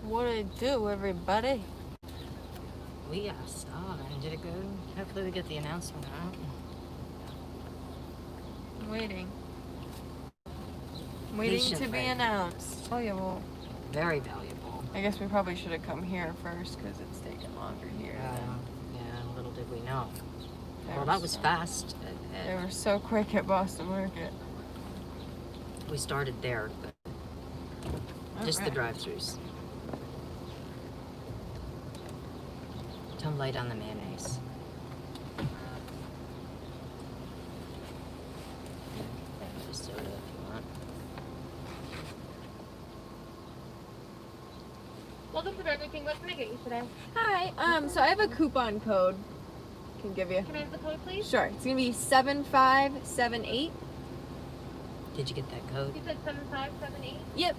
What did it do, everybody? We got started. Did it good? Hopefully we get the announcement out. I'm waiting. Waiting to be announced. Valuable. Very valuable. I guess we probably should have come here first because it's taken longer here. Yeah, little did we know. Well, that was fast. They were so quick at Boston Market. We started there, but just the drive-thrus. Tone light on the mayonnaise. Just soda if you want. Welcome to Burger King. What can I get you today? Hi. So I have a coupon code. Can give you. Can I have the code, please? Sure. It's gonna be 7578. Did you get that code? You said 7578. Yep.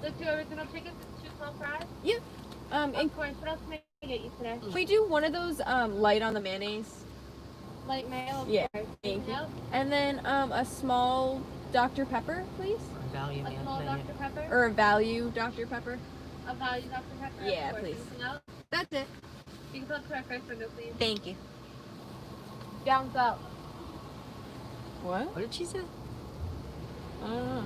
The 2 original chickens, 2 small fries. Yep. Of course. What else can I get you today? We do one of those light on the mayonnaise. Light mayo. Yeah. Thank you. And then a small Dr. Pepper, please. Value A small Dr. Pepper. Or a value Dr. Pepper. A value Dr. Pepper. Yeah, of course. please. Anything else? That's it. You can flip to our first window, please. Thank you. Down up. What? What did she say? I don't know.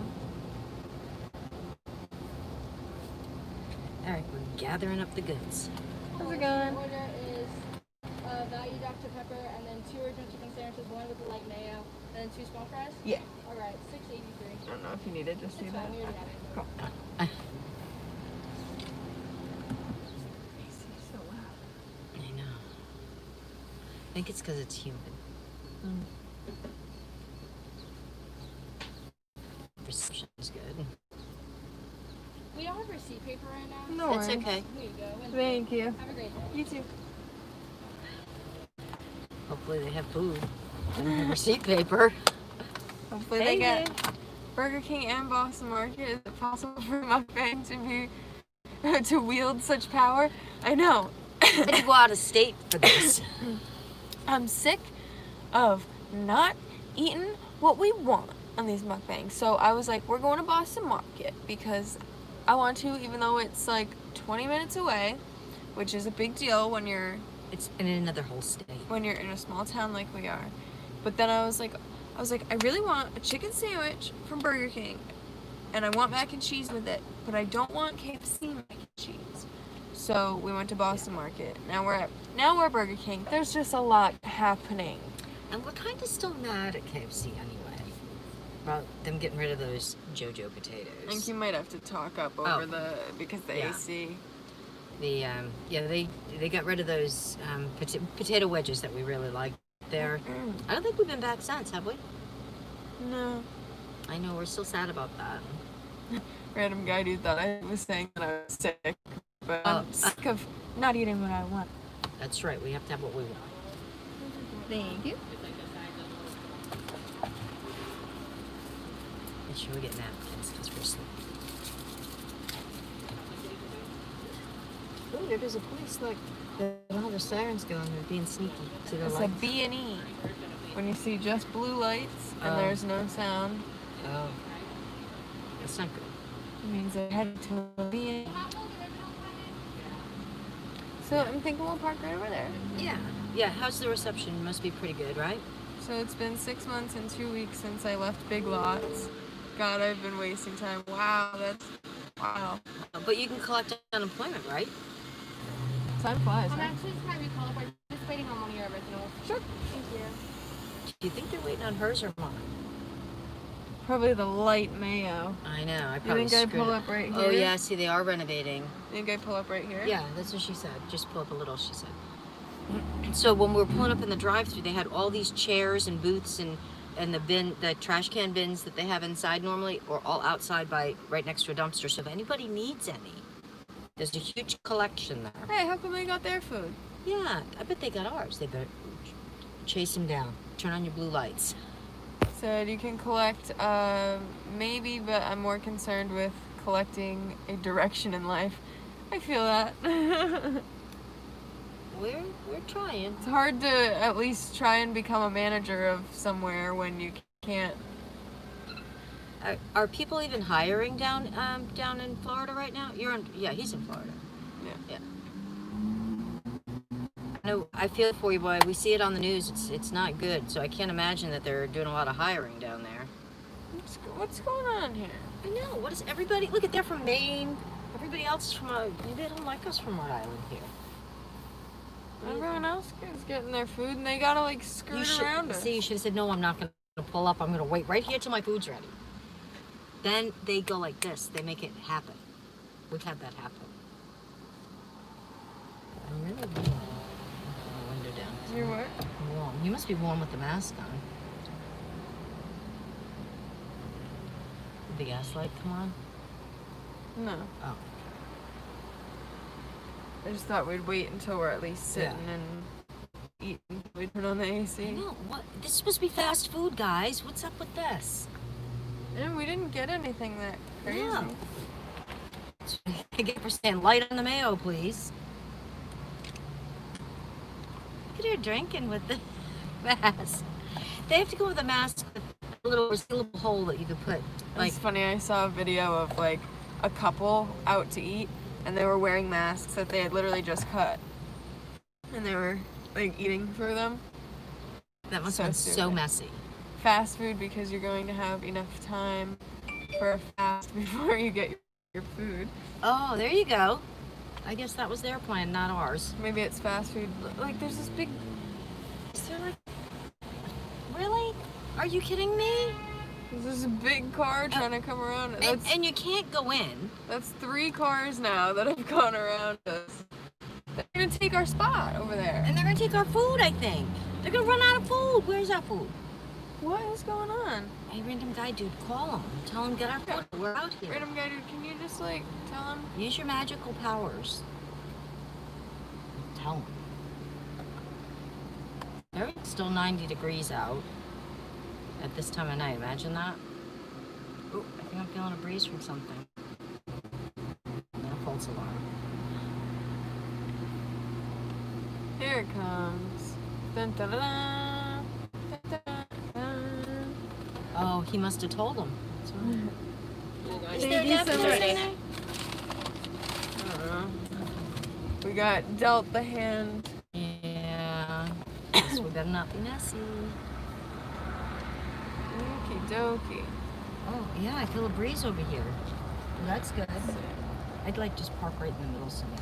All right, we're gathering up the goods. How's it going? Your order is value Dr. Pepper and then 2 original chicken sandwiches, 1 with the light mayo, and then 2 small fries? Yeah. All right, $6.83. I don't know if you needed to see That's that. fine, we already have it. Cool. I know. I think it's because it's humid. Reception's good. We don't have receipt paper right now. No It's worries. okay. Here you go. Thank you. Have a great day. You too. Hopefully they have food. And they have receipt paper. Hopefully they get Burger King and Boston Market. Is it possible for mukbang to be to wield such power? I know. I had to go out of state for this. I'm sick of not eating what we want on these mukbangs. So I was like, we're going to Boston Market because I want to, even though it's like 20 minutes away, which is a big deal when you're It's in another whole state. when you're in a small town like we are. But then I was like, I really want a chicken sandwich from Burger King, and I want mac and cheese with it, but I don't want KFC mac and cheese. So we went to Boston Market. Now we're at Burger King. There's just a lot happening. And we're kind of still mad at KFC anyway. About them getting rid of those JoJo potatoes. I think you might have to talk up over because the Yeah. AC. They got rid of those potato wedges that we really liked there. I don't think we've been back since, have we? No. I know, we're still sad about that. Random guy dude thought I was saying that I was sick, but I'm sick of not eating what I want. That's right, we have to have what we want. Thank you. Make sure we get napkins because we're sleeping. Oh, there goes a place like all the sirens going. They're being sneaky to the It's a lights. B&E. When you see just blue lights and Oh. there's no sound, Oh, that's not good. it means they're headed to a B&E. So I'm thinking we'll park right over there. Yeah. How's the reception? Must be pretty good, right? So it's been 6 months and 2 weeks since I left Big Lots. God, I've been wasting time. Wow. But you can collect unemployment, right? Time flies. I'm Huh? actually just trying to recall if we're just waiting on one of your originals. Sure. Thank you. Do you think they're waiting on hers or mine? Probably the light mayo. I know. I You probably think I screwed pull it. up right here? Oh yeah. See, they are renovating. You think I pull up right here? Yeah, that's what she said. Just pull up a little, she said. So when we were pulling up in the drive-thru, they had all these chairs and booths and the trash can bins that they have inside normally, or all outside right next to a dumpster. So if anybody needs any, there's a huge collection there. Hey, how come they got their food? Yeah, I bet they got ours. They better chase them down. Turn on your blue lights. Said you can collect, maybe, but I'm more concerned with collecting a direction in life. I feel that. We're trying. It's hard to at least try and become a manager of somewhere when you can't. Are people even hiring down in Florida right now? Yeah, he's in Florida. Yeah. No, I feel for you, boy. We see it on the news. It's not good. So I can't imagine that they're doing a lot of hiring down there. What's going on here? I know. What is everybody? Look at, they're from Maine. Everybody else is from. They don't like us from Rhode Island here. Everyone else is getting their food, and they gotta like skirt around us. See, you should have said, no, I'm not gonna pull up. I'm gonna wait right here till my food's ready. Then they go like this. They make it happen. We've had that happen. I'm really warm. The window down. You're what? Warm. You must be warm with the mask on. Did the gas light come on? No. Oh. I just thought we'd wait until we're at least sitting and eating. We'd turn on the AC. I know. What? This is supposed to be fast food, guys. What's up with this? And we didn't get anything that crazy. No. I get for saying light on the mayo, please. Look at her drinking with the mask. They have to go with a mask with a little resealable hole that you could put. Like, It's funny, I saw a video of like a couple out to eat, and they were wearing masks that they had literally just cut. And they were like eating through them. that must so have been so stupid. messy. Fast food, because you're going to have enough time for a fast before you get your food. Oh, there you go. I guess that was their plan, not ours. Maybe it's fast food. Like there's this big. Is there like... Really? Are you kidding me? There's this big car trying to come around. And you can't go in. That's 3 cars now that have gone around us. They're gonna take our spot over there. And they're gonna take our food, I think. They're gonna run out of food. Where's our food? What is going on? Hey, random guy dude, call him. Tell him get our food. We're out here. Random guy dude, can you just like tell him? Use your magical powers. Tell him. It's still 90 degrees out at this time of night. Imagine that. Oh, I think I'm feeling a breeze from something. And a false alarm. Here it comes. Dun, dun, dun, dun. Dun, dun, dun. Oh, he must have told him. That's right. Is Thank there a you napkin so or much. anything? I don't know. We got dealt the hand. Yeah. Guess we better not be messy. Okie dokie. Oh, yeah, I feel a breeze over here. Well, that's good. I'd like just park right in the middle somewhere.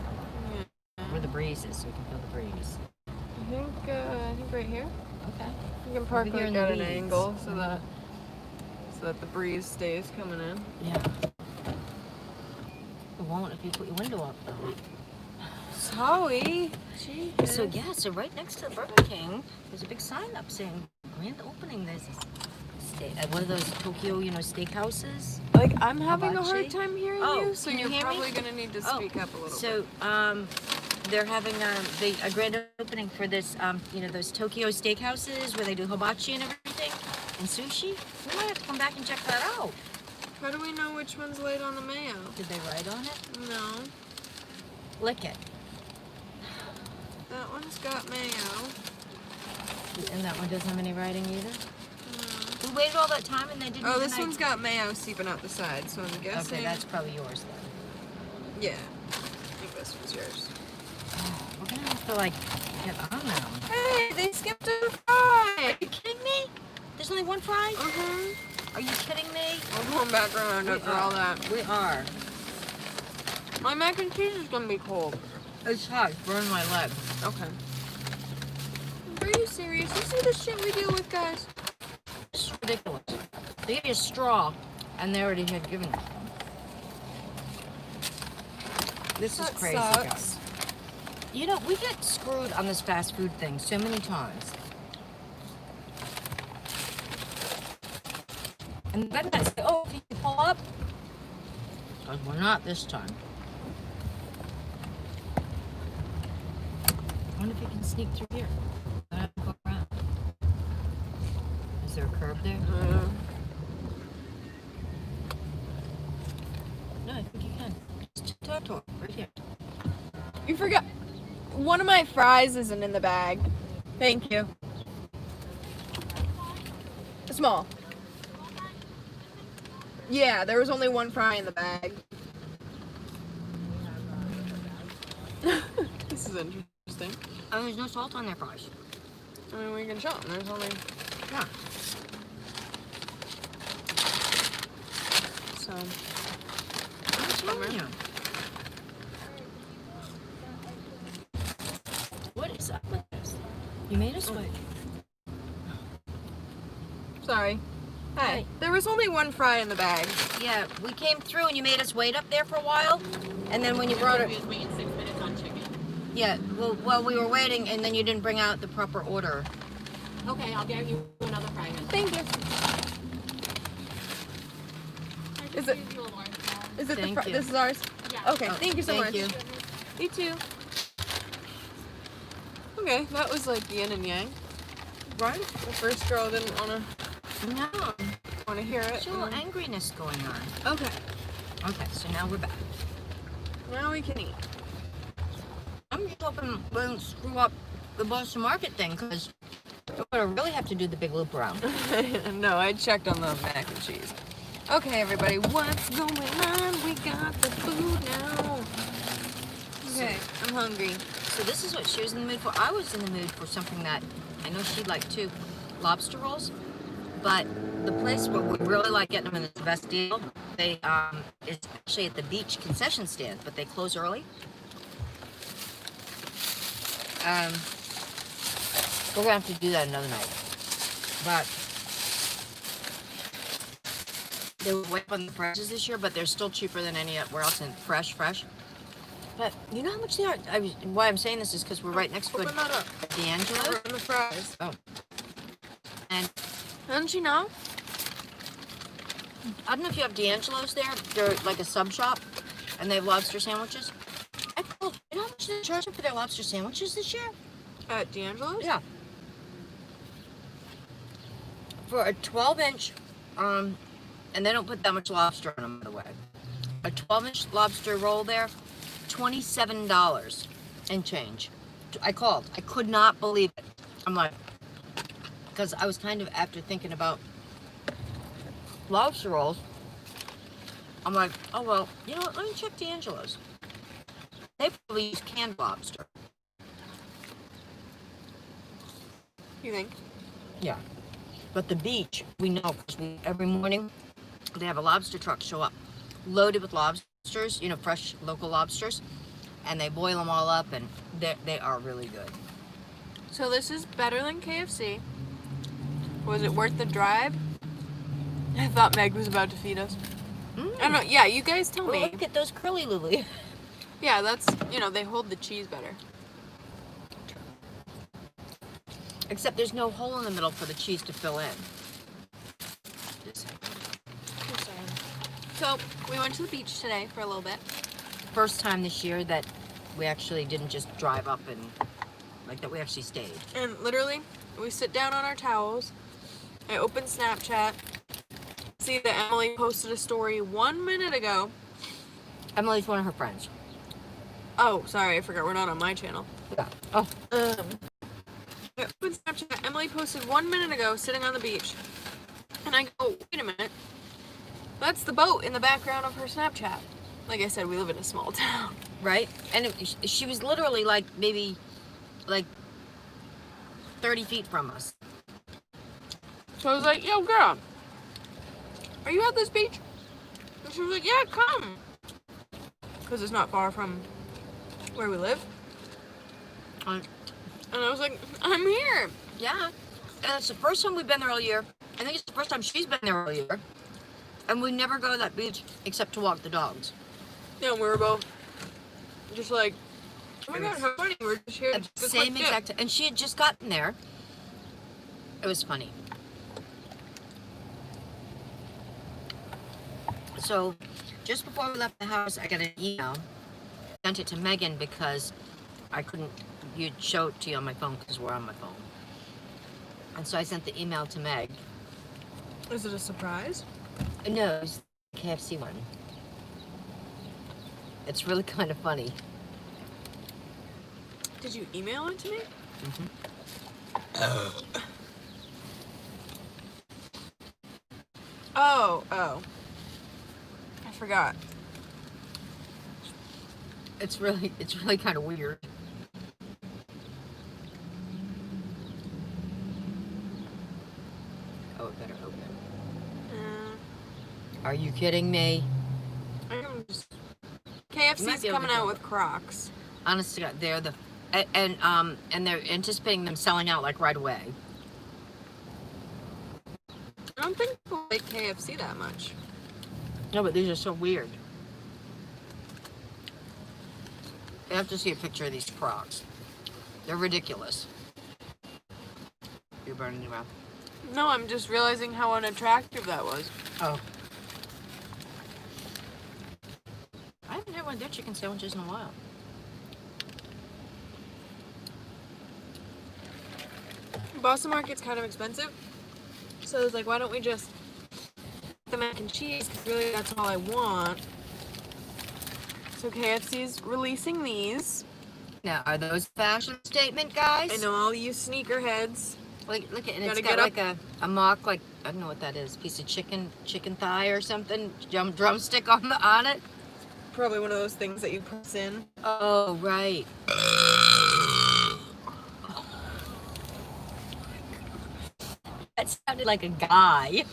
Where the breeze is, so we can feel the breeze. I think right here. Okay. You can park Over here like in the at an weeds. angle so that the breeze stays coming in. Yeah. It won't if you put your window up, though. Sorry. Jesus. So, yeah, so right next to the Burger King, there's a big sign up saying, grand opening. There's one of those Tokyo, steakhouses. Like, I'm having a Hibachi? hard time hearing Oh, you, so can you you're hear me? probably going to need to speak up a little bit. So, they're having a grand opening for this, those Tokyo steakhouses where they do hibachi and everything, and sushi. We might have to come back and check that out. How do we know which one's laid on the mayo? Did they write on it? No. Lick it. That one's got mayo. And that one doesn't have any writing either? No. We waited all that time and they didn't Oh, even this one's got mayo seeping out the side, so I'm guessing. Okay, that's probably yours then. Yeah. I think this one's yours. We're gonna have to, get on them. Hey, they skipped a fry! Are you kidding me? There's only one fry? Uh-huh. Are you kidding me? We're going back around after all that. We are. My mac and cheese is gonna be cold. It's hot. Burn my leg. Okay. Are you serious? You see the shit we deal with, guys? It's ridiculous. They gave you a straw, and they already had given it. This is That crazy, sucks. guys. We get screwed on this fast food thing so many times. And then I say, oh, can you pull up? Because we're not this time. I wonder if you can sneak through here. I have to go around. Is there a curb there? No, I think you can. Just talk to her right here. You forgot. One of my fries isn't in the bag. Thank you. Small. Yeah, there was only one fry in the bag. This is interesting. Oh, there's no salt on their fries. I mean, we can show them. There's only... Yeah. So... I'm telling you. What is up with this? You made us wait. Sorry. Hey, Hey. there was only one fry in the bag. Yeah, we came through and you made us wait up there for a while, and then when you brought it, was waiting 6 minutes on chicken. yeah, well, we were waiting, and then you didn't bring out the proper order. Okay, I'll get you another fry then. Thank you. Is it? Use your alarm clock. Is it Thank the fry? you. This is ours? Yeah. Okay, Oh, thank you so thank much. you. You too. Okay, that was like yin and yang. Right? The first girl didn't want No, to hear it. there's a little and then- angriness going on. Okay, Okay, so now we're back. now we can eat. I'm just hoping we don't screw up the Boston Market thing, because we're gonna really have to do the big loop around. No, I checked on the mac and cheese. Okay, everybody, what's going on? We got the food now. Okay, I'm hungry. So this is what she was in the mood for. I was in the mood for something that I know she'd like too, lobster rolls. But the place where we really like getting them, and it's the best deal, they is actually at the beach concession stand, but they close early. We're gonna have to do that another night. But they were way up on the prices this year, but they're still cheaper than anywhere else in fresh. But you know how much they are? Why I'm saying this is because we're right next to Open that up. D'Angelo's. And the fries. Oh. And Doesn't she know? I don't know if you have D'Angelo's there. They're like a sub shop, and they have lobster sandwiches. I called. You know how much they're charging for their lobster sandwiches this year? At D'Angelo's? Yeah. For a 12-inch, and they don't put that much lobster on them, by the way. A 12-inch lobster roll there, $27 and change. I called. I could not believe it. I'm like, because I was kind of after thinking about lobster rolls. I'm like, oh well, you know what? Let me check D'Angelo's. They probably use canned lobster. You think? Yeah. But the beach, we know, because every morning they have a lobster truck show up, loaded with lobsters, you know, fresh local lobsters, and they boil them all up, and they are really good. So this is better than KFC. Was it worth the drive? I thought Meg was about to feed us. I don't know. Yeah, you guys tell Well, me. look at those curly lily. Yeah, that's, you know, they hold the cheese better. Except there's no hole in the middle for the cheese to fill in. So we went to the beach today for a little bit. First time this year that we actually didn't just drive up and, like, that we actually stayed. And literally, we sit down on our towels. I open Snapchat. See that Emily posted a story 1 minute ago. Emily's one of her friends. Oh, sorry, I forgot we're not on my channel. Yeah. Oh. I open Snapchat. Emily posted 1 minute ago sitting on the beach. And I go, wait a minute. That's the boat in the background of her Snapchat. Like I said, we live in a small town. Right? And she was literally like maybe like 30 feet from us. So I was like, yo, girl, are you at this beach? And she was like, yeah, come. Because it's not far from where we live. Um, And I was like, I'm here. yeah. And it's the first time we've been there all year. I think it's the first time she's been there all year. And we never go to that beach except to walk the dogs. Yeah, and we were both just like, oh my god, how funny. We're just here. At to the just same like exact and she had just gotten there. It was funny. So just before we left the house, I got an email. Sent it to Megan because I couldn't you'd show it to you on my phone because we're on my phone. And so I sent the email to Meg. Is it a surprise? No, it was the KFC one. It's really kind of funny. Did you email it to me? Mm-hmm. Oh. forgot. It's really kind of weird. Oh, it better open. Are you kidding me? I'm just... You might KFC's be able coming to out do with Crocs. Honest to God, they're the and they're anticipating them selling out like right away. I don't think people like KFC that much. No, but these are so weird. You have to see a picture of these Crocs. They're ridiculous. You're burning your mouth. No, I'm just realizing how unattractive that was. Oh. I haven't had one of their chicken sandwiches in a while. Boston Market's kind of expensive. So I was like, why don't we just get the mac and cheese? Because really that's all I want. So KFC's releasing these. Now, are those fashion statement guys? I know all you sneakerheads. Like, look at, and Gotta it's get got up. like a mock, like, I don't know what that is, piece of chicken thigh or something, drumstick on it. Probably one of those things that you press in. Oh, right. That sounded like a guy.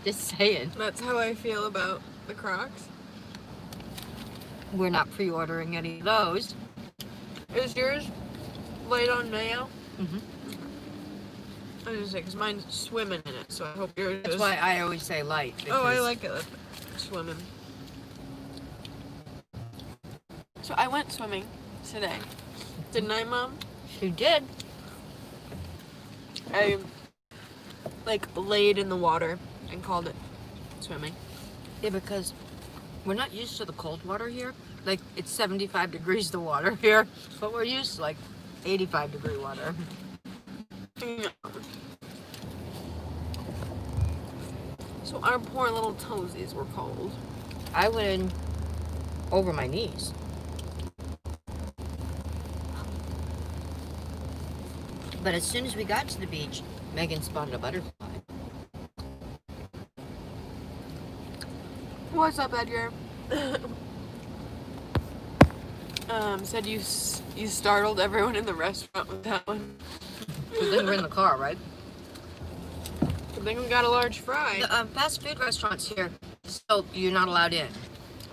Just saying. That's how I feel about the Crocs. We're not pre-ordering any of those. Is yours light on mayo? Mm-hmm. I was gonna say, because mine's swimming in it, so I hope yours That's is. why I always say light. Oh, I because- like it. Swimming. So I went swimming today. Didn't I, Mom? You did. I, laid in the water and called it swimming. Yeah, because we're not used to the cold water here. Like, it's 75 degrees the water here, but we're used to, like, 85 degree water. Yeah. So our poor little toesies were cold. I went in over my knees. But as soon as we got to the beach, Megan spotted a butterfly. What's up, Edgar? Said you startled everyone in the restaurant with that one. Because then we're in the car, right? Good thing we got a large fry. The fast food restaurants here, still, you're not allowed in.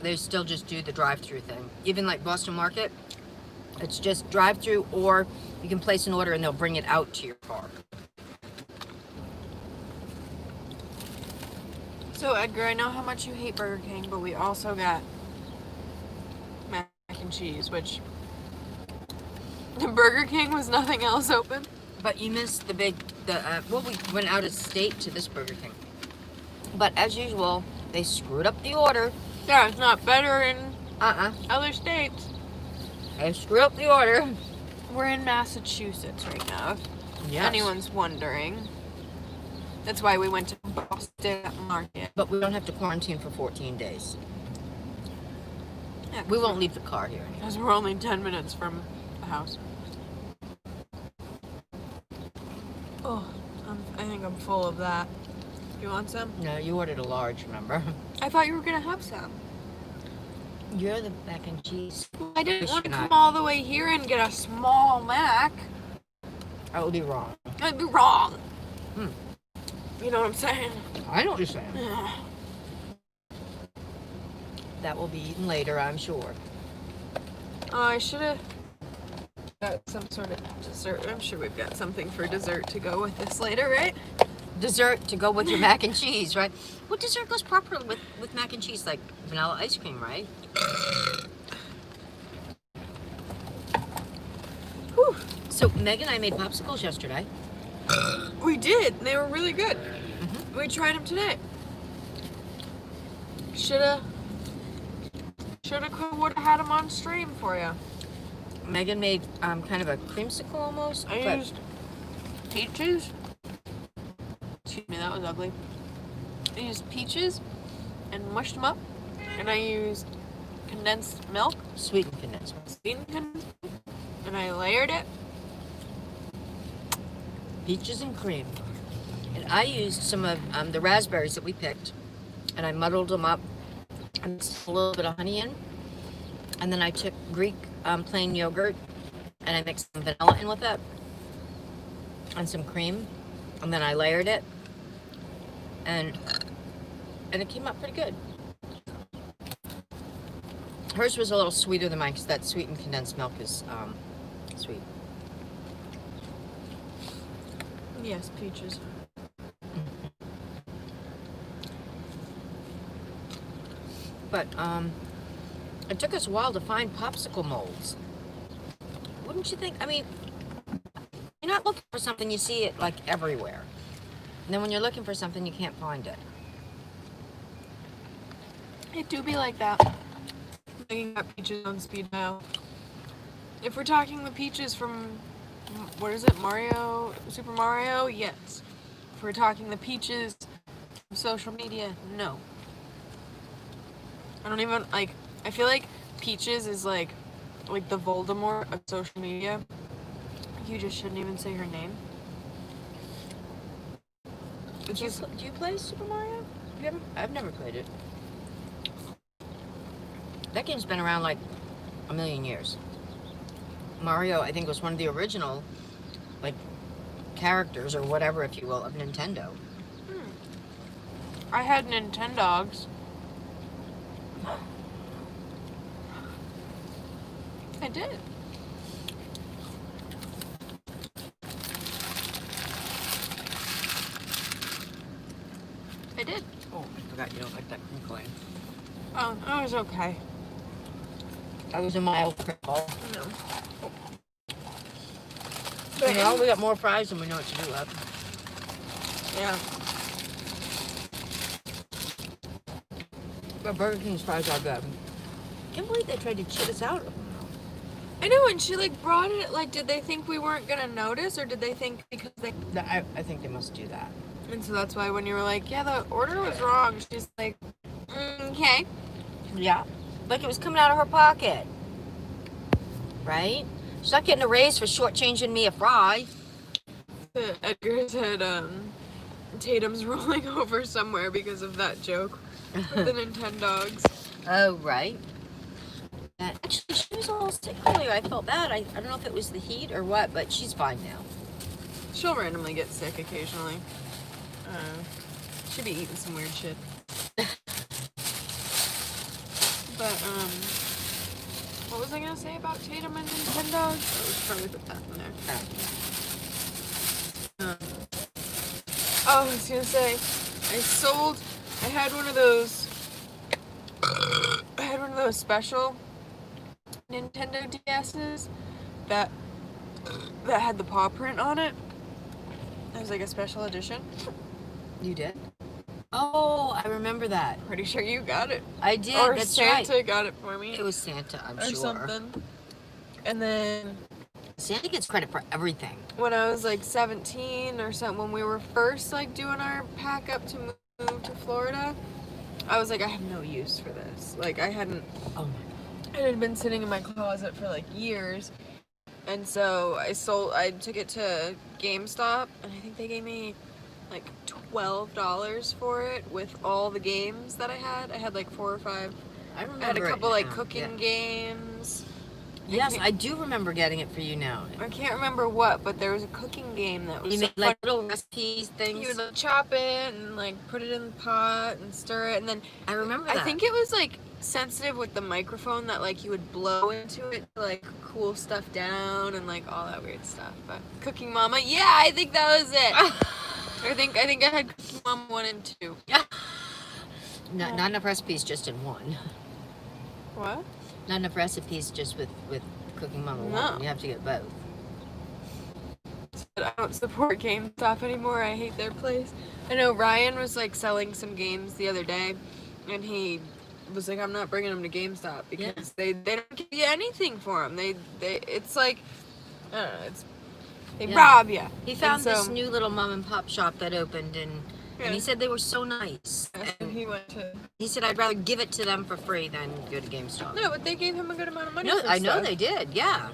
They still just do the drive-through thing. Even like Boston Market, it's just drive-through, or you can place an order and they'll bring it out to your car. So Edgar, I know how much you hate Burger King, but we also got mac and cheese, which the Burger King was nothing else open. But you missed we went out of state to this Burger King. But as usual, they screwed up the order. Yeah, it's not better in other states. They screwed up the order. We're in Massachusetts right now, if Yes. anyone's wondering. That's why we went to Boston Market. But we don't have to quarantine for 14 days. Yeah, We won't leave the car here anymore. because we're only 10 minutes from the house. Oh, I think I'm full of that. You want some? No, you ordered a large, remember? I thought you were gonna have some. You're the mac and cheese. I didn't Wish want to you're come not. all the way here and get a small Mac. I would be wrong. I'd be wrong. Hmm. You know what I'm saying? I know what you're saying. That will be eaten later, I'm sure. I should have got some sort of dessert. I'm sure we've got something for dessert to go with this later, right? Dessert to go with your mac and cheese, right? What dessert goes properly with mac and cheese? Like vanilla ice cream, right? Whew. So Meg and I made popsicles yesterday. We did. They were really good. We tried them today. Shoulda, woulda had them on stream for you. Megan made kind of a creamsicle almost. I but used peaches. Excuse me, that was ugly. I used peaches and mushed them up, and I used condensed milk, sweetened condensed milk. sweetened condensed milk, and I layered it. Peaches and cream. And I used some of the raspberries that we picked, and I muddled them up I mixed a little bit of honey in, and then I took Greek plain yogurt, and I mixed some vanilla in with it, and some cream, and then I layered it, and it came out pretty good. Hers was a little sweeter than mine because that sweetened condensed milk is sweet. Yes, peaches. But it took us a while to find popsicle molds. Wouldn't you think? I mean, you're not looking for something, you see it like everywhere. And then when you're looking for something, you can't find it. It do be like that. Looking at peaches on speed dial. If we're talking the peaches from, what is it, Mario, Super Mario? Yes. If we're talking the peaches from social media, no. I don't even, like, I feel like Peaches is like the Voldemort of social media. You just shouldn't even say her name. It's Do just, you play Super Mario? I've never played it. That game's been around like a million years. Mario, I think, was one of the original, like, characters or whatever, if you will, of Nintendo. I had Nintendogs. I did. I did. Oh, I forgot you don't like that crinkling. Oh, that was okay. That was a mild crinkle. No. You know, we got more fries than we know what to do with. Yeah. But Burger King's fries are good. I can't believe they tried to cheat us out of them. I know, and she like brought it, like, did they think we weren't gonna notice, or did they think because they... I think they must do that. And so that's why when you were like, yeah, the order was wrong, she's like, okay. Yeah. Like it was coming out of her pocket. Right? She's not getting a raise for shortchanging me a fry. Edgar said, Tatum's rolling over somewhere because of that joke with the Nintendogs. Oh, right. Actually, she was a little sick earlier. I felt bad. I don't know if it was the heat or what, but she's fine now. She'll randomly get sick occasionally. She'll be eating some weird shit. But, what was I gonna say about Tatum and Nintendogs? I was probably put that in there. I was gonna say, I had one of those special Nintendo DS's that had the paw print on it. It was like a special edition. You did? Oh, I remember that. Pretty sure you got it. I did, Or that's Santa right. got it for me. It was Santa, I'm or sure. something. And then Santa gets credit for everything. when I was like 17 or something, when we were first like doing our pack up to move to Florida, I was like, I have no use for this. Like I hadn't, Oh my it had been sitting in my closet for like years. And so I took it to GameStop, and I think they gave me like $12 for it with all the games that I had. I had like 4 or 5. I remember I had a couple it like now. cooking games. Yes, I do remember getting it for you now. I can't remember what, but there was a cooking game that was You so made like fun. little recipes, things. You would like, chop it and like put it in the pot and stir it, and then I remember that. I think it was like sensitive with the microphone that like you would blow into it to like cool stuff down and like all that weird stuff. But Cooking Mama, yeah, I think that was it. I think I had Cooking Mama 1 and 2. Not enough recipes just in one. What? Not enough recipes just with Cooking Mama 1. No. You have to get both. I don't support GameStop anymore. I hate their place. I know Ryan was like selling some games the other day, and he was like, I'm not bringing them to GameStop because they don't give you anything for them. They it's like, I don't know, they rob you. He found And so- this new little mom and pop shop that opened, and Yeah. he said they were so nice. And he went to. He said I'd rather give it to them for free than go to GameStop. No, but they gave him a good amount of money. No, for I know stuff. they did. Yeah.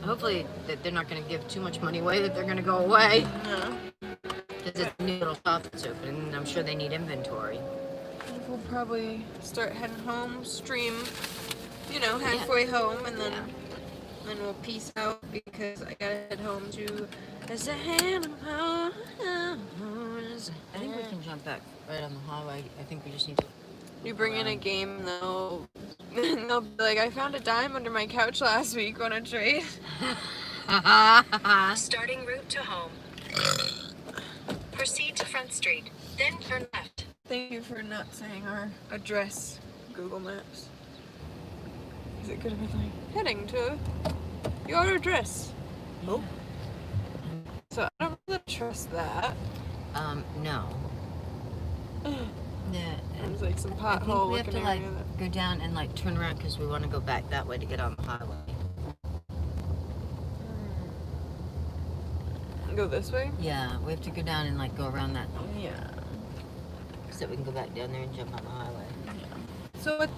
Hopefully that they're not going to give too much money away, that they're going to go away. No. Because it's a new little shop that's open, and I'm sure they need inventory. we'll probably start heading home, stream, halfway home, and then we'll peace out because I gotta head home to Santa Claus. I think we can jump back right on the highway. I think we just need to. You bring in a game, they'll be like, I found a dime under my couch last week on a trade. Starting route to home. Proceed to Front Street, then turn left. Thank you for not saying our address, Google Maps. Because it could have been like, heading to your address. Oh. So I don't really trust that. No. Yeah. There's like some I think pothole we have looking to like area that... go down and like turn around because we want to go back that way to get on the highway. Go this way? Yeah, we have to go down and like go around that Yeah. so that we can go back down there and jump on the highway. So with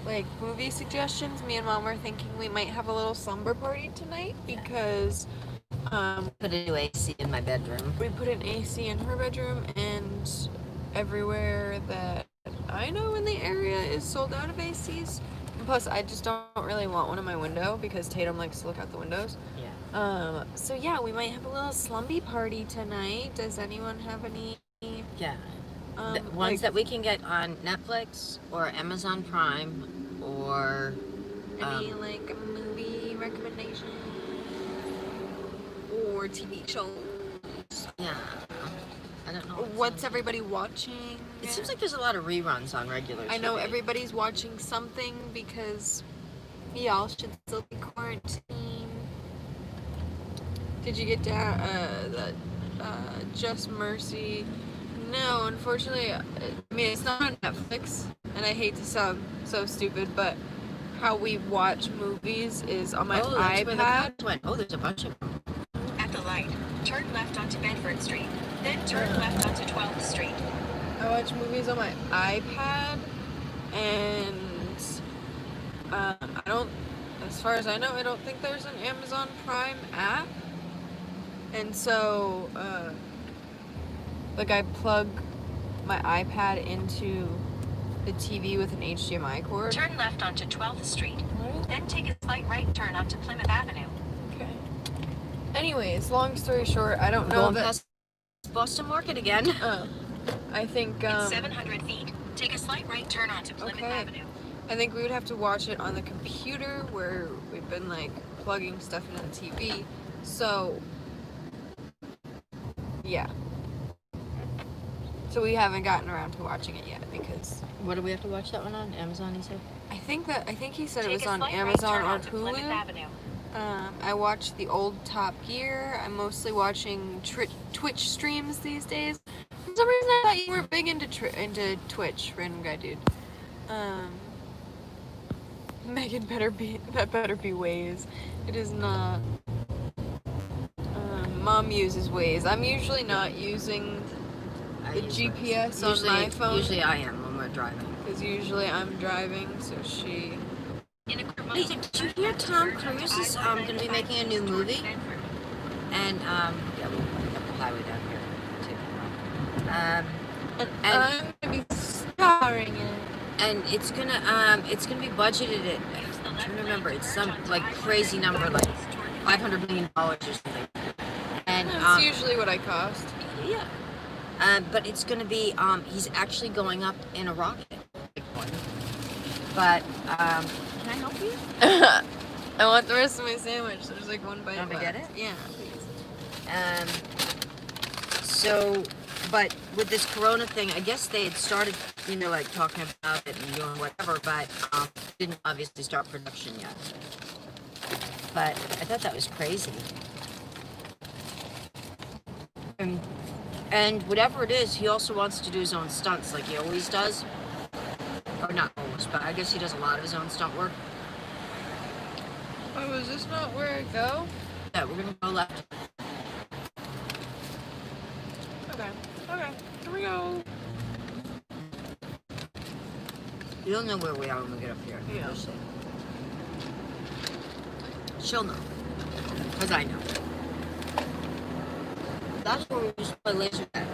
like movie suggestions, me and Mom were thinking we might have a little slumber party tonight because Put a new AC in my bedroom. we put an AC in her bedroom and everywhere that I know in the area is sold out of ACs. And plus, I just don't really want one in my window because Tatum likes to look out the windows. Yeah. So yeah, we might have a little slumby party tonight. Does anyone have any? Yeah. The ones like, that we can get on Netflix or Amazon Prime or any like movie recommendation or TV shows? yeah. I don't know. What's everybody watching? It seems like there's a lot of reruns on regular I know TV. everybody's watching something because y'all should still be quarantined. Did you get down that Just Mercy? No, unfortunately, I mean it's not on Netflix, and I hate to sound so stupid, but how we watch movies is on my that's where the iPad. cards went. Oh, there's a bunch of them. At the light, turn left onto Bedford Street, then turn left onto 12th Street. I watch movies on my iPad, and I don't, as far as I know, I don't think there's an Amazon Prime app. And so, like I plug my iPad into the TV with an HDMI cord. Turn left onto 12th Street, then take a slight right turn onto Plymouth Avenue. Okay. Anyways, long story short, I don't We're know going that. past Boston Market again. I think It's 700 feet. Take a slight right turn onto Plymouth Okay. Avenue. I think we would have to watch it on the computer where we've been like plugging stuff into the TV. So, yeah. So we haven't gotten around to watching it yet because What do we have to watch that one on? Amazon, he said? I think he said it Take was a on slight right Amazon turn or onto Plymouth Hulu. Avenue. I watched the old Top Gear. I'm mostly watching Twitch streams these days. For some reason, I thought you weren't big into Twitch, random guy dude. Megan better be Waze. It is not. Mom uses Waze. I'm usually not using the GPS on my phone. Usually I am when we're driving. Because usually I'm driving, so she... Hey, did you hear Tom Cruise is going to be making a new movie? And, yeah, we'll have the highway down here, too. And And- I'm going to be starring in it. And it's gonna be budgeted at, I'm trying to remember, it's some, like, crazy number, like $500 million or something. And, That's usually what I cost. yeah. But it's gonna be, he's actually going up in a rocket. Big one. But, can I help you? I want the rest of my sandwich. There's like one bite Want me to left. get it? Yeah, please. So, but with this Corona thing, I guess they had started, like talking about it and doing whatever, but didn't obviously start production yet. But I thought that was crazy. And whatever it is, he also wants to do his own stunts like he always does. Or not always, but I guess he does a lot of his own stunt work. Oh, is this not where I go? Yeah, we're gonna go left. Okay. Okay. Here we go. You'll know where we are when we get up here. Yeah. You'll see. She'll know. Because I know. That's where we used to play laser tag.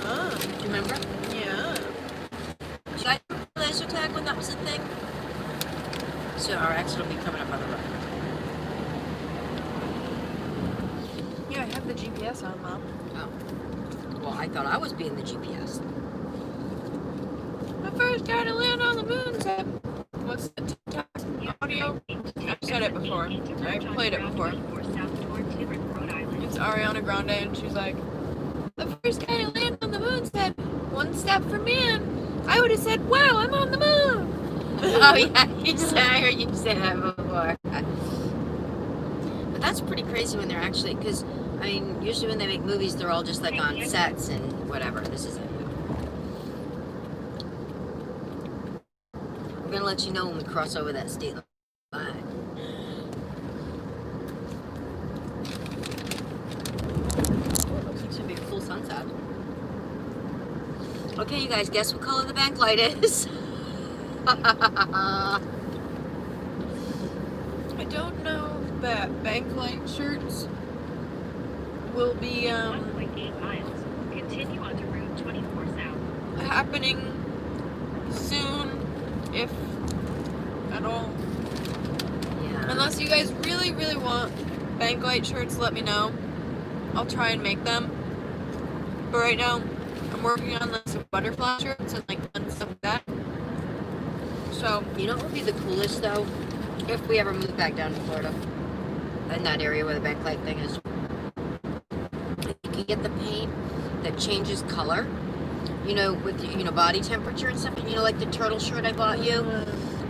Oh. Do you remember? Yeah. So our exit will be coming up on the road. Yeah, I have the GPS on, Mom. Oh. Well, I thought I was being the GPS. The first guy to land on the moon said, what's the TikTok audio? I've said it before. I've played it before. It's Ariana Grande, and she's like, the first guy to land on the moon said, one step for man. I would have said, wow, I'm on the moon. Oh yeah, I heard you say that before. But that's pretty crazy when they're actually, because I mean, usually when they make movies, they're all just like on sets and whatever. This isn't. We're gonna let you know when we cross over that state line. Looks like it's gonna be a full sunset. Okay, you guys, guess what color the bank light is? I don't know that banklight shirts will be Continue on to Route 24 South. happening soon, if at all. Yeah. Unless you guys really, really want banklight shirts, let me know. I'll try and make them. But right now, I'm working on like some butterfly shirts and like fun stuff like that. So, You know what would be the coolest though? If we ever move back down to Florida, in that area where the backlight thing is, you can get the paint that changes color. You know, with body temperature and stuff. You know, like the turtle shirt I bought you.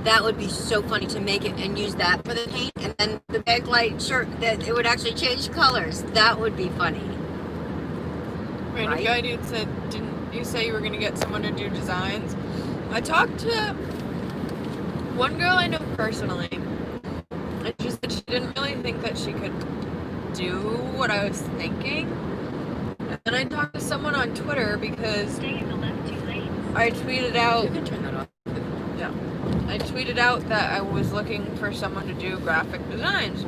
That would be so funny to make it and use that for the paint, and then the backlight shirt that it would actually change colors. That would be funny. random Right. guy dude said, didn't you say you were gonna get someone to do designs? I talked to one girl I know personally, and she said she didn't really think that she could do what I was thinking. And then I talked to someone on Twitter because Stay in the left 2 lanes. I tweeted out You can turn that off. I tweeted out that I was looking for someone to do graphic designs.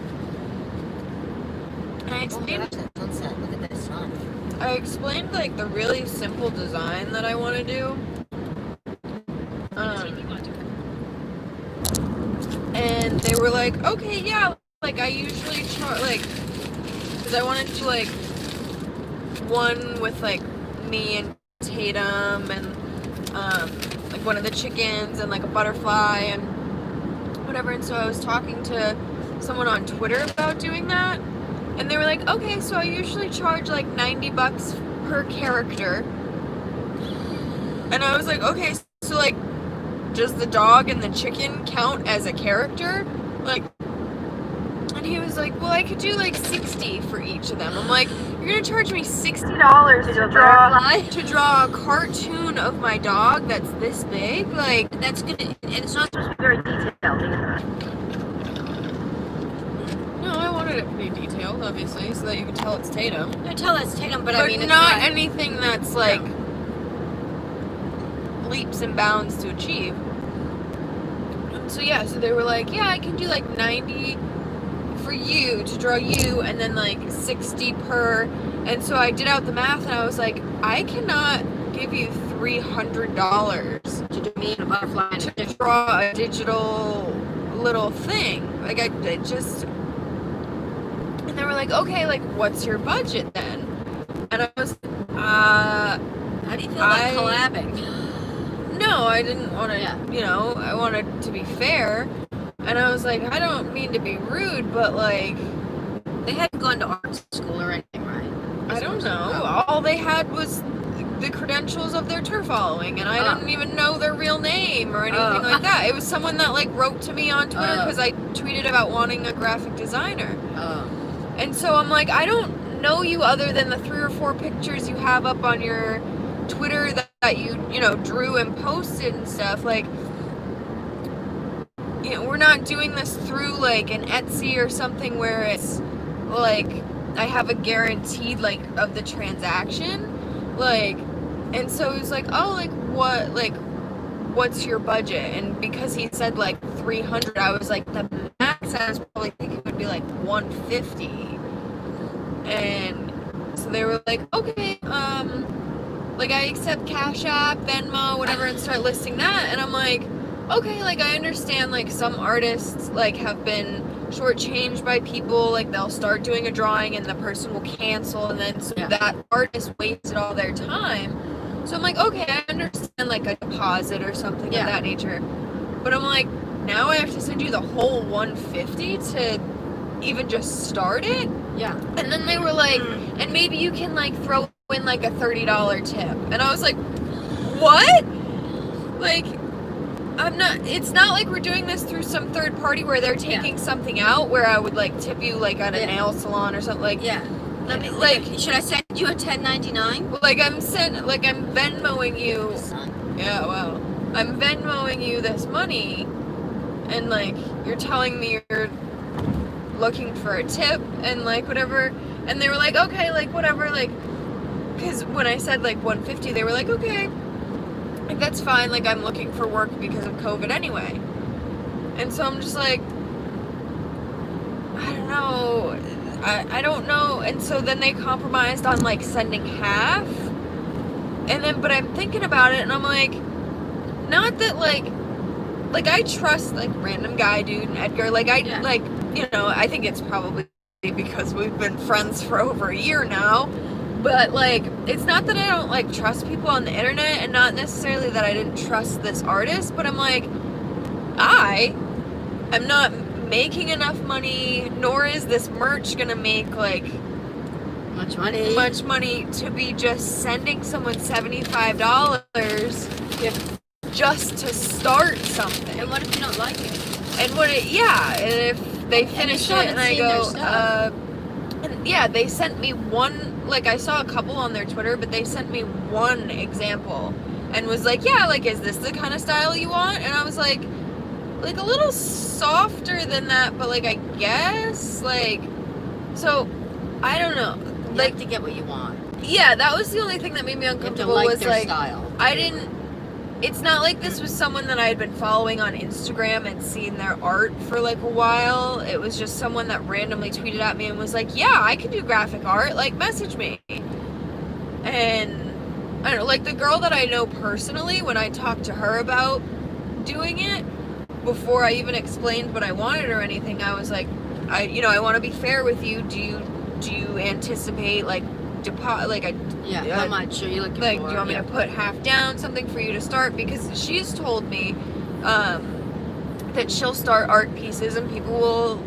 And I explained, Sunset. Look at the sun. I explained like the really simple design that I want to do. Continue on to And they were like, okay, yeah, like I usually charge, like, because I wanted to do like one with like me and Tatum and like one of the chickens and like a butterfly and whatever. And so I was talking to someone on Twitter about doing that, and they were like, okay, so I usually charge like $90 per character. And I was like, okay, so like, does the dog and the chicken count as a character? Like, and he was like, well, I could do like 60 for each of them. I'm like, you're gonna charge me $60 to draw a cartoon of my dog that's this big? Like, That's good, and it's not supposed to be very detailed either. no, I wanted it pretty detailed, obviously, so that you could tell it's Tatum. I tell that's Tatum, but But I mean, it's not not. anything that's like leaps and bounds to achieve. And so yeah, so they were like, yeah, I can do like 90 for you to draw you, and then like 60 per. And so I did out the math, and I was like, I cannot give you $300 To do me and a butterfly. to draw a digital little thing. Like I just. And they were like, okay, like what's your budget then? And I was, How do you feel about collabing? no, I didn't want to, Yeah. you know, I wanted to be fair. And I was like, I don't mean to be rude, but like, They hadn't gone to art school or anything, right? I don't know. All they had was the credentials of their tour following, and I didn't even know their real name or anything like that. It was someone that like wrote to me on Twitter because I tweeted about wanting a graphic designer. Oh. And so I'm like, I don't know you other than the 3 or 4 pictures you have up on your Twitter that you know, drew and posted and stuff. Like, you know, we're not doing this through like an Etsy or something where it's like I have a guaranteed like of the transaction. Like, and so he was like, oh, like what, like what's your budget? And because he said like 300, I was like, the max I was probably thinking would be like 150. And so they were like, okay, like I accept Cash App, Venmo, whatever, and start listing that. And I'm like, okay, like I understand like some artists like have been shortchanged by people, like they'll start doing a drawing and the person will cancel, and then so that artist wasted all their time. So I'm like, okay, I understand like a deposit or something of that nature. But I'm like, now I have to send you the whole 150 to even just start it? Yeah. And then they were like, and maybe you can like throw in like a $30 tip. And I was like, what? Like, it's not like we're doing this through some third party where they're taking something out where I would like tip you like at a nail salon or something. Like, Let me, like, should I send you a 1099? Like I'm Venmoing you. Yeah, well, I'm Venmoing you this money, and like you're telling me you're looking for a tip and like whatever, and they were like, okay, like whatever, like, because when I said like 150, they were like, okay, like that's fine, like I'm looking for work because of COVID anyway, and so I'm just like, I don't know. I don't know. And so then they compromised on like sending half. And then, but I'm thinking about it and I'm like, not that like I trust like random guy dude and Edgar. Like like, you know, I think it's probably because we've been friends for over a year now. But like, it's not that I don't like trust people on the internet, and not necessarily that I didn't trust this artist, but I'm like, I'm not making enough money, nor is this merch gonna make like much money to be just sending someone $75 just to start something. And what if you don't like it? And and if they finish it and I go, and yeah, they sent me one, like I saw a couple on their Twitter, but they sent me one example and was like, yeah, like, is this the kind of style you want? And I was like a little softer than that, but like I guess like, so I don't know. You like have to get what you want. Yeah, that was the only thing that made me uncomfortable. You have to was their like style. I didn't. It's not like this was someone that I had been following on Instagram and seen their art for like a while. It was just someone that randomly tweeted at me and was like, yeah, I can do graphic art, like message me. And I don't know, like the girl that I know personally, when I talked to her about doing it, before I even explained what I wanted or anything, I was like, I want to be fair with you. Do you anticipate like how much are you looking like, for? do you want me to put half down, something for you to start? Because she's told me that she'll start art pieces and people will,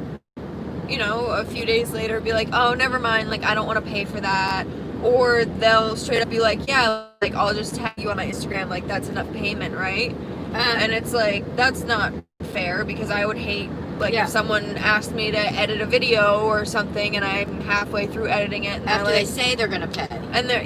a few days later be like, oh, never mind, like I don't want to pay for that. Or they'll straight up be like, yeah, like I'll just tag you on my Instagram, like that's enough payment, right? And it's like, that's not fair, because I would hate like if someone asked me to edit a video or something and I'm halfway through editing it and after like, they say they're gonna pay, and they're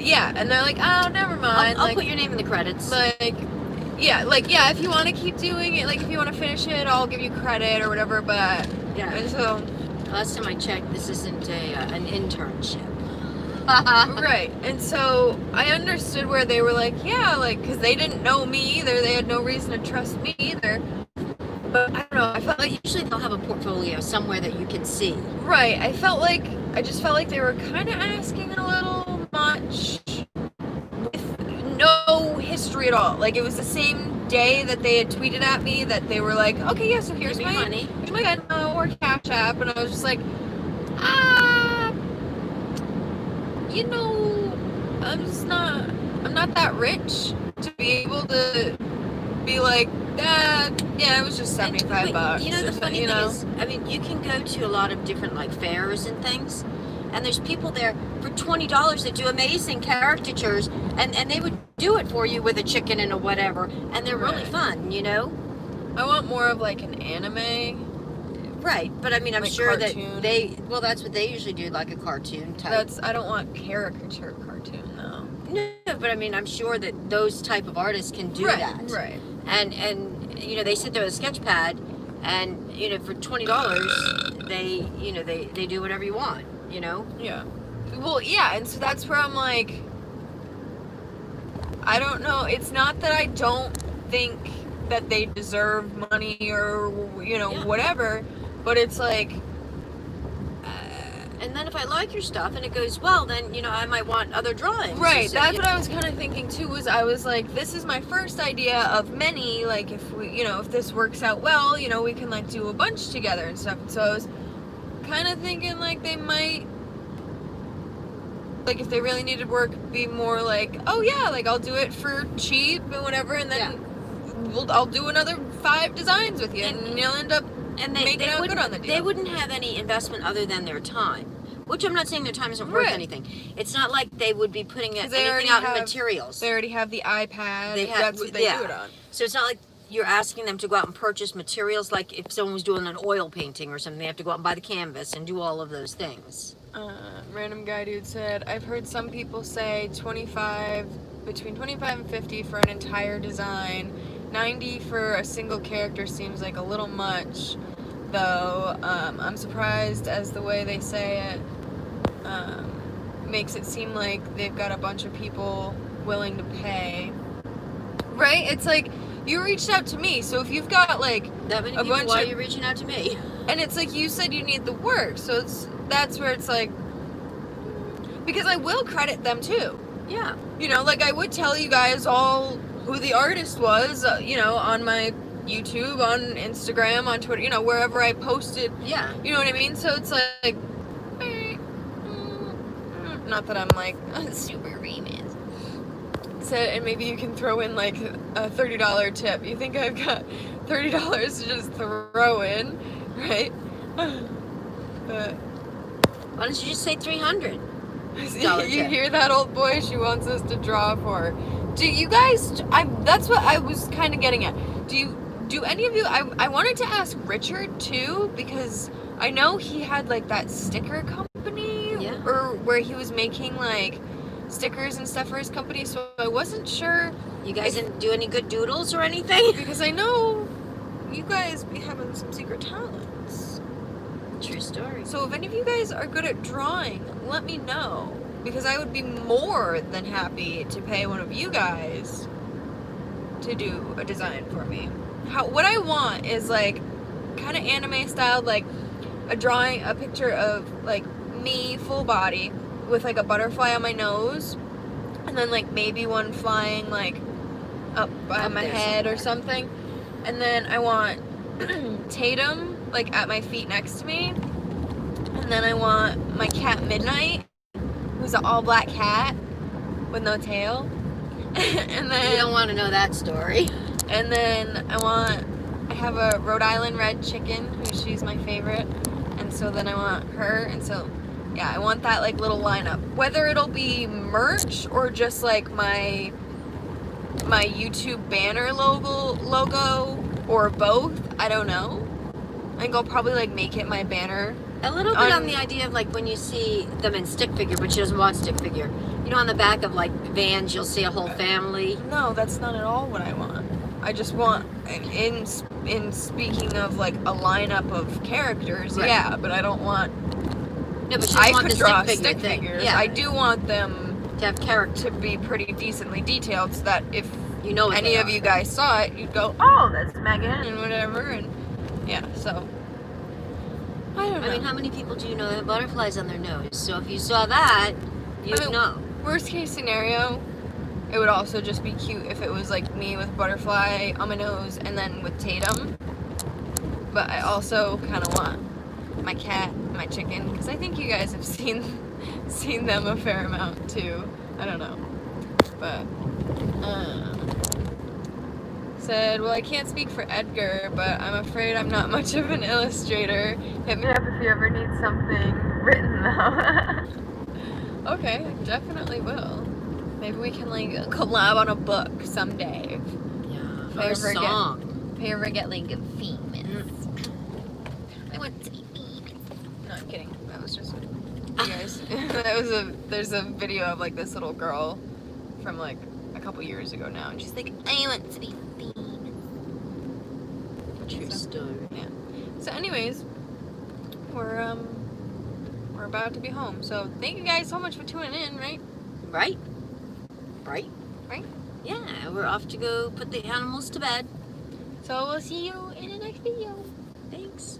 like, oh, never mind, I'll put your name in the credits, if you want to keep doing it, like if you want to finish it, I'll give you credit or whatever. But and so last time I checked, this isn't an internship. Right. And so I understood where they were like, yeah, like, because they didn't know me either. They had no reason to trust me either. But I don't know. I felt like usually they'll have a portfolio somewhere that you can see. Right. I just felt like they were kind of asking a little much with no history at all. Like, it was the same day that they had tweeted at me that they were like, okay, yeah, so here's my money. Here's my Venmo or Cash App. And I was just like, I'm not that rich to be able to be like, yeah, it was just $75. You know, the funny thing is, I mean, you can go to a lot of different like fairs and things, and there's people there for $20 that do amazing caricatures, and they would do it for you with a chicken and a whatever, and they're really fun, you know? I want more of like an anime. Right, but I mean, I'm like sure cartoon. that that's what they usually do, like a cartoon type. I don't want caricature cartoon, though. No, but I mean, I'm sure that those type of artists can do that. Right. And you know, they sit there with a sketch pad, and you know, for $20, they do whatever you want, you know? Yeah. Well, yeah, and so that's where I'm like, I don't know. It's not that I don't think that they deserve money or whatever, but it's like, And then if I like your stuff and it goes well, then, you know, I might want other drawings. Right, So, that's you what I was kind of thinking too, was I was like, this is my first idea of many, like if we, you know, if this works out well, you know, we can like do a bunch together and stuff. And so I was kind of thinking like they might, like if they really needed work, be more like, oh yeah, like I'll do it for cheap and whatever, and then I'll do another 5 designs with you, and you'll end up and making out good on the deal. They wouldn't have any investment other than their time. Which I'm not saying their time isn't worth Right. anything. It's not like they would be putting 'Cause they anything already out have- in materials. They already have the iPad. They have- That's what they yeah. do it on. So it's not like you're asking them to go out and purchase materials like if someone was doing an oil painting or something, they have to go out and buy the canvas and do all of those things. Random guy dude said, I've heard some people say between 25 and 50 for an entire design. 90 for a single character seems like a little much, though. I'm surprised as the way they say it makes it seem like they've got a bunch of people willing to pay. Right? It's like, you reached out to me, so if you've got like That many a people, bunch why of- are you reaching out to me? and it's like you said you need the work, so that's where it's like, because I will credit them too. Yeah. You know, like I would tell you guys all who the artist was, you know, on my YouTube, on Instagram, on Twitter, you know, wherever I posted, Yeah. you know what I mean? So it's like, not that I'm like super famous. So, and maybe you can throw in like a $30 tip. You think I've got $30 to just throw in, right? But Why don't you just say 300? you hear that, old boy? She wants us to draw for her. Do you guys? That's what I was kind of getting at. Do any of you? I wanted to ask Richard too, because I know he had like that sticker company, Yeah. or where he was making like stickers and stuff for his company. So I wasn't sure, You guys didn't do any good doodles or anything? because I know you guys be having some secret talents. True story. So if any of you guys are good at drawing, let me know, because I would be more than happy to pay one of you guys to do a design for me. What I want is like kind of anime styled, like a picture of like me full body with like a butterfly on my nose, and then like maybe one flying like up by Up my there head or somewhere. something. And then I want Tatum like at my feet next to me. And then I want my cat Midnight, who's an all black cat with no tail. And then You don't want to know that story. and then I have a Rhode Island red chicken, she's my favorite. And so then I want her, and so yeah, I want that like little lineup. Whether it'll be merch or just like my YouTube banner logo or both, I don't know. I think I'll probably like make it my banner. A little bit on the idea of like when you see them in stick figure, but she doesn't want stick figure. You know, on the back of like vans, you'll see a whole family. No, that's not at all what I want. I just want, in speaking of like a lineup of characters, Right. yeah, but I don't want. No, but she I doesn't want could the draw stick figure stick thing. figures. Yeah, I do want them to have character. to be pretty decently detailed, so that if You know what any they of are. you guys saw it, you'd go, "Oh, that's Megan," and whatever, and yeah. So I don't know. I mean, how many people do you know that have butterflies on their nose? So if you saw that, you'd mean, know. Worst case scenario, it would also just be cute if it was like me with butterfly on my nose and then with Tatum. But I also kind of want my cat, my chicken, because I think you guys have seen them a fair amount too. I don't know, but said, well, I can't speak for Edgar, but I'm afraid I'm not much of an illustrator. Hit me up if you ever need something written though. Okay, definitely will. Maybe we can like collab on a book someday. Yeah. If I Or ever song. If I ever get like famous. I want to be famous. No, I'm kidding. That was just you guys. There's a video of like this little girl from like a couple years ago now, and she's like, I want to be famous. True story. Yeah. So anyways, we're about to be home. So thank you guys so much for tuning in, right? Right? Right? Right? Yeah, we're off to go put the animals to bed. So we'll see you in the next video. Thanks.